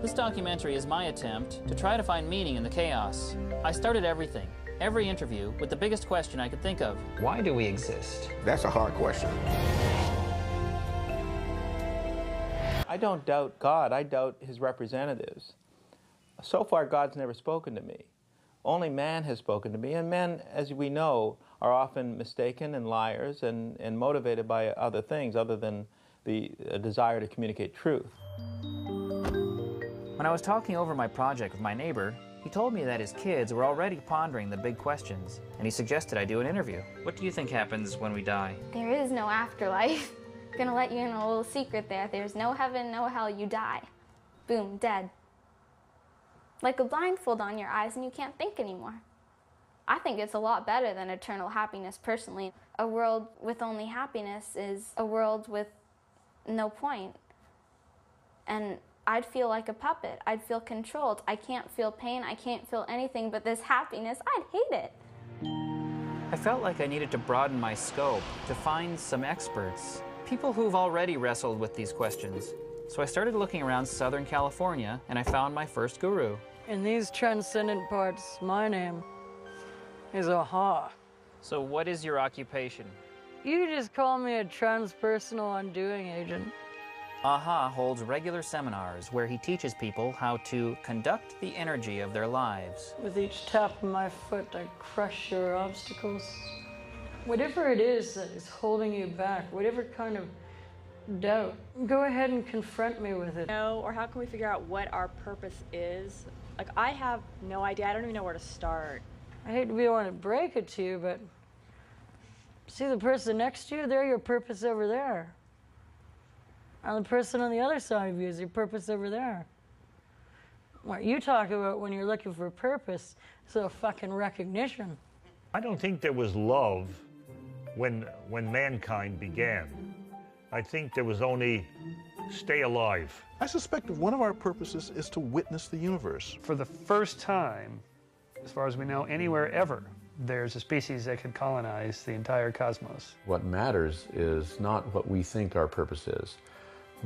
This documentary is my attempt to try to find meaning in the chaos. I started every interview, with the biggest question I could think of. Why do we exist? That's a hard question. I don't doubt God, I doubt his representatives. So far, God's never spoken to me. Only man has spoken to me, and men, as we know, are often mistaken and liars and motivated by other things other than the desire to communicate truth. When I was talking over my project with my neighbor, he told me that his kids were already pondering the big questions, and he suggested I do an interview. What do you think happens when we die? There is no afterlife. I'm gonna let you in a little secret there. There's no heaven, no hell, you die. Boom, dead. Like a blindfold on your eyes and you can't think anymore. I think it's a lot better than eternal happiness personally. A world with only happiness is a world with no point. And I'd feel like a puppet. I'd feel controlled. I can't feel pain. I can't feel anything but this happiness. I'd hate it. I felt like I needed to broaden my scope to find some experts, people who've already wrestled with these questions. So I started looking around Southern California, and I found my first guru. In these transcendent parts, my name is Aha. So what is your occupation? You just call me a transpersonal undoing agent. Aha holds regular seminars where he teaches people how to conduct the energy of their lives. With each tap of my foot, I crush your obstacles. Whatever it is that is holding you back, whatever kind of doubt, go ahead and confront me with it. Or how can we figure out what our purpose is? Like, I have no idea. I don't even know where to start. I hate to be the one to break it to you, but see the person next to you? They're your purpose over there. And the person on the other side of you is your purpose over there. What you talk about when you're looking for purpose is a fucking recognition. I don't think there was love when mankind began. I think there was only stay alive. I suspect one of our purposes is to witness the universe. For the first time, as far as we know, anywhere ever, there's a species that could colonize the entire cosmos. What matters is not what we think our purpose is,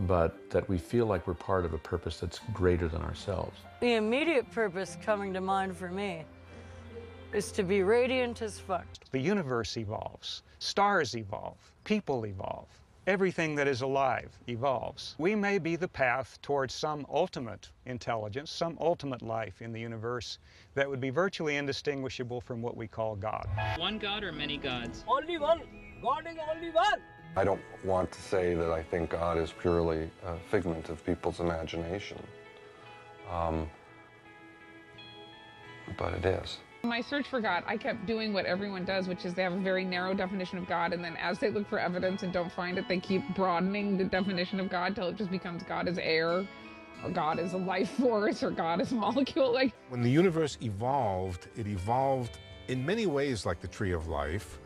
but that we feel like we're part of a purpose that's greater than ourselves. The immediate purpose coming to mind for me is to be radiant as fuck. The universe evolves, stars evolve, people evolve. Everything that is alive evolves. We may be the path towards some ultimate intelligence, some ultimate life in the universe that would be virtually indistinguishable from what we call God. One God or many gods? Only one. God is only one. I don't want to say that I think God is purely a figment of people's imagination, but it is. In my search for God, I kept doing what everyone does, which is they have a very narrow definition of God, and then as they look for evidence and don't find it, they keep broadening the definition of God till it just becomes God is air, or God is a life force, or God is a molecule. Like, when the universe evolved, it evolved in many ways like the tree of life.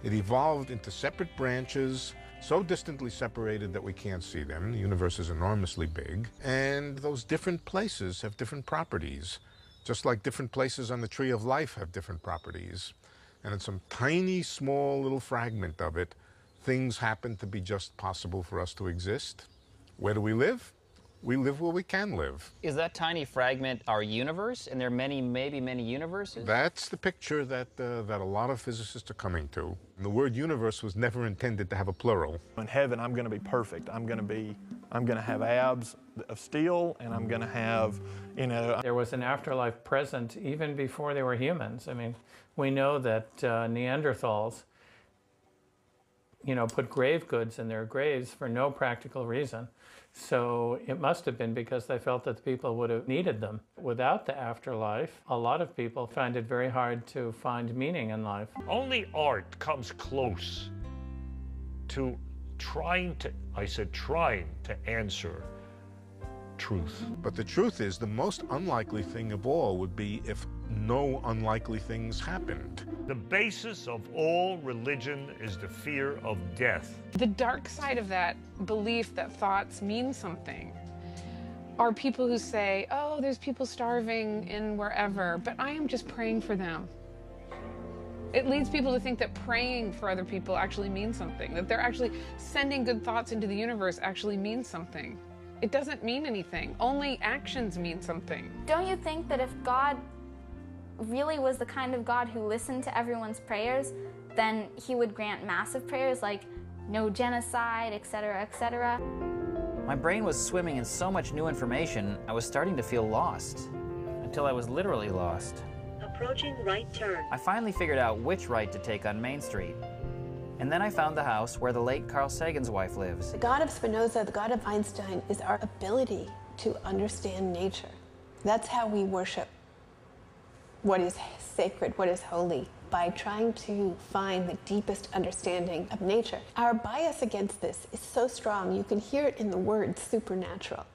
It evolved into separate branches, so distantly separated that we can't see them. The universe is enormously big, and those different places have different properties. Just like different places on the tree of life have different properties. And in some tiny, small little fragment of it, things happen to be just possible for us to exist. Where do we live? We live where we can live. Is that tiny fragment our universe, and there are maybe many universes? That's the picture that a lot of physicists are coming to. And the word universe was never intended to have a plural. In heaven, I'm going to be perfect. I'm going to have abs of steel, and I'm going to have, you know... There was an afterlife present even before they were humans. I mean, we know that Neanderthals, you know, put grave goods in their graves for no practical reason. So it must have been because they felt that the people would have needed them. Without the afterlife, a lot of people find it very hard to find meaning in life. Only art comes close to trying to answer truth. But the truth is, the most unlikely thing of all would be if no unlikely things happened. The basis of all religion is the fear of death. the dark side of that belief that thoughts mean something are people who say, oh, there's people starving in wherever, but I am just praying for them. It leads people to think that praying for other people actually means something, that they're actually sending good thoughts into the universe actually means something. it doesn't mean anything. Only actions mean something. Don't you think that if God really was the kind of God who listened to everyone's prayers, then he would grant massive prayers like no genocide, etc., etc.? My brain was swimming in so much new information, I was starting to feel lost. Until I was literally lost. Approaching right turn. I finally figured out which right to take on Main Street. And then I found the house where the late Carl Sagan's wife lives. The God of Spinoza, the God of Einstein, is our ability to understand nature. That's how we worship what is sacred, what is holy, by trying to find the deepest understanding of nature. Our bias against this is so strong, you can hear it in the word supernatural,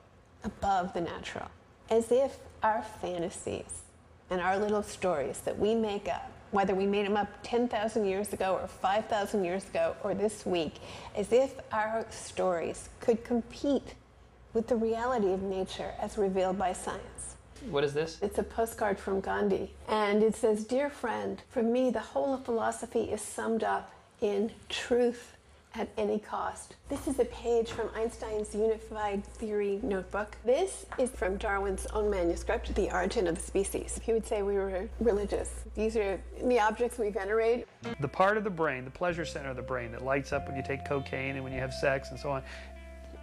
above the natural, as if our fantasies and our little stories that we make up, whether we made them up 10,000 years ago or 5,000 years ago or this week, as if our stories could compete with the reality of nature as revealed by science. What is this? It's a postcard from Gandhi, and it says, "Dear friend, for me the whole of philosophy is summed up in truth at any cost." This is a page from Einstein's Unified Theory notebook. This is from Darwin's own manuscript, The Origin of the Species. He would say we were religious. These are the objects we venerate. The part of the brain, the pleasure center of the brain that lights up when you take cocaine and when you have sex and so on,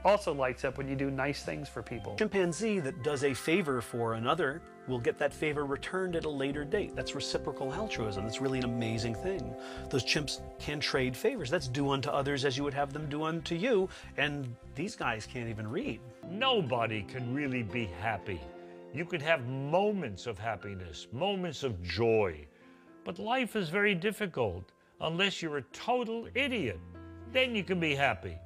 also lights up when you do nice things for people. Chimpanzee that does a favor for another will get that favor returned at a later date. That's reciprocal altruism. That's really an amazing thing. Those chimps can trade favors. That's do unto others as you would have them do unto you. And these guys can't even read. Nobody can really be happy. You could have moments of happiness, moments of joy. But life is very difficult unless you're a total idiot. Then you can be happy.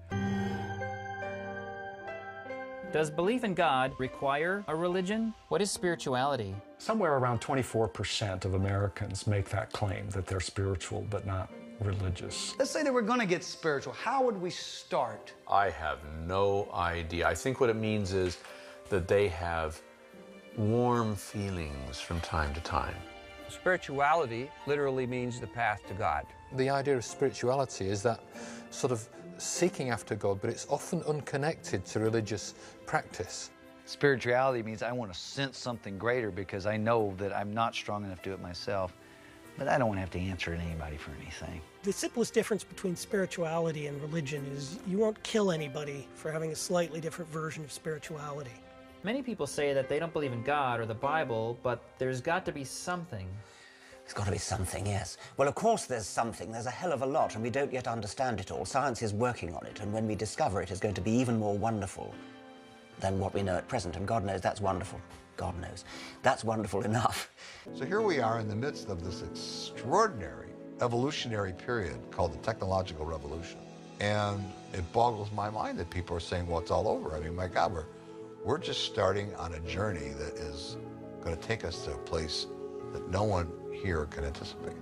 Does belief in God require a religion? What is spirituality? Somewhere around 24% of Americans make that claim, that they're spiritual but not religious. Let's say that we're going to get spiritual. How would we start? I have no idea. I think what it means is that they have warm feelings from time to time. Spirituality literally means the path to God. The idea of spirituality is that sort of seeking after God, but it's often unconnected to religious practice. Spirituality means I want to sense something greater because I know that I'm not strong enough to do it myself, but I don't want to have to answer to anybody for anything. The simplest difference between spirituality and religion is you won't kill anybody for having a slightly different version of spirituality. Many people say that they don't believe in God or the Bible, but there's got to be something. There's got to be something, yes. Well, of course there's something. There's a hell of a lot, and we don't yet understand it all. Science is working on it, and when we discover it, it's going to be even more wonderful than what we know at present. And God knows that's wonderful. God knows. That's wonderful enough. So here we are in the midst of this extraordinary evolutionary period called the technological revolution. And it boggles my mind that people are saying, well, it's all over. I mean, my God, we're just starting on a journey that is going to take us to a place that no one here can anticipate.